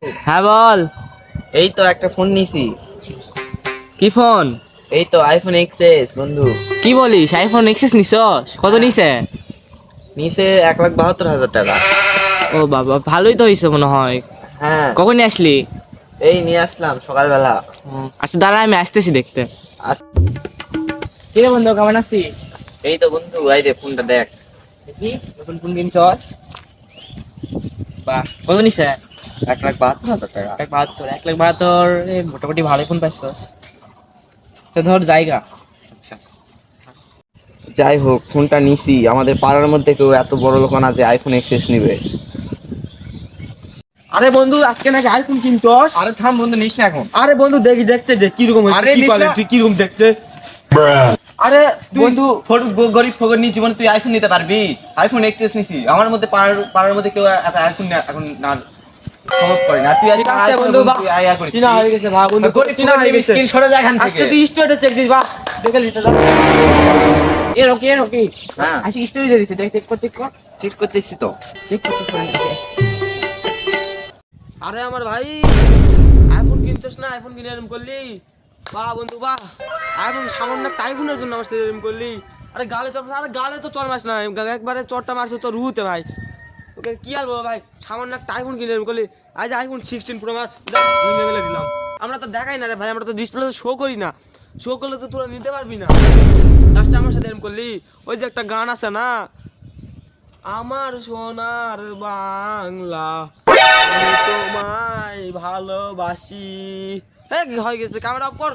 হ্যাঁ বল। এই তো একটা ফোন নিছি। কি ফোন? এই তো আইফোন এক্সএস বন্ধু। কি বলিস, আইফোন এক্সেস নিছস? কত হ্যাঁ। নিছে? নিচে 1,72,000 টাকা। ও বাবা, ভালোই তো হয়েছে মনে হয়। হ্যাঁ, কখন নিয়ে আসলি? এই নিয়ে আসলাম সকালবেলা। আচ্ছা দাঁড়া, আমি আসতেছি দেখতে। আ- কি রে বন্ধু, কেমন আছিস? এই তো বন্ধু, এই যে ফোনটা দেখ। দেখি নতুন ফোন কিনছস। বাহ, কত নিছে? 1,72,000 টাকা। 1,72,000, 1,72,000 মোটামুটি ভালো ফোন পাইছস। তো ধর জায়গা। আচ্ছা, যাই হোক ফোনটা নিছি, আমাদের পাড়ার মধ্যে কেউ এত বড় লোক না যে আইফোন এক্সএস নিবে। আরে বন্ধু, আজকে নাকি আইফোন কিনছস? আরে থাম বন্ধু, নিস না এখন। আরে বন্ধু দেখি, দেখতে দে কিরকম হয়েছে, আরে কি নিস না। কোয়ালিটি, কিরকম দেখতে। আরে বন্ধু, গরিব ফকির নি জীবনে তুই আইফোন নিতে পারবি? আইফোন এক্সএস নিছি, আমার মধ্যে পাড়ার পাড়ার মধ্যে কেউ এত আইফোন এখন না খরচ করে না। তুই ঠিক আজকে আছে iPhone বন্ধু, বাহ, তুই আয়া করিস। চিনা হয়ে গেছে, বাহ বন্ধু, গরিব চিনা হয়ে গেছে। স্ক্রিন সরে যায় এখান আজকে থেকে। তুই স্টোরিতে চেক দিস, বাহ, দেখে লিতে যা। এ রকি, এ রকি, হ্যাঁ, আজকে স্টোরি দিয়ে দিছে, দেখ চেক কর, চেক কর, চেক করতেছি তো। চেক কর, চেক কর। আরে আমার ভাই, আইফোন কিনছস না? আইফোন কিনে এরম করলি? বাহ বন্ধু বাহ, আইফোন সামান্য একটা আইফোনের জন্য আমার সাথে এরম করলি? আরে গালে চড়, আরে গালে তো চড় মাস না, একবারে চড়টা মারছো তো রুহুতে ভাই। ওকে কি আর বলবো ভাই, সামান্য একটা আইফোন কিনে এরম করলি? আজ আইফোন 16 প্রো ম্যাক্স ভেঙে ফেলে দিলাম। আমরা তো দেখাই না রে ভাই, আমরা তো ডিসপ্লে শো করি না। শো করলে তো তোরা নিতে পারবি না। লাস্টে আমার সাথে এরম করলি। ওই যে একটা গান আছে না, আমার সোনার বাংলা, আমি তোমায় ভালোবাসি। হ্যাঁ, কি হয়ে গেছে, ক্যামেরা অফ কর।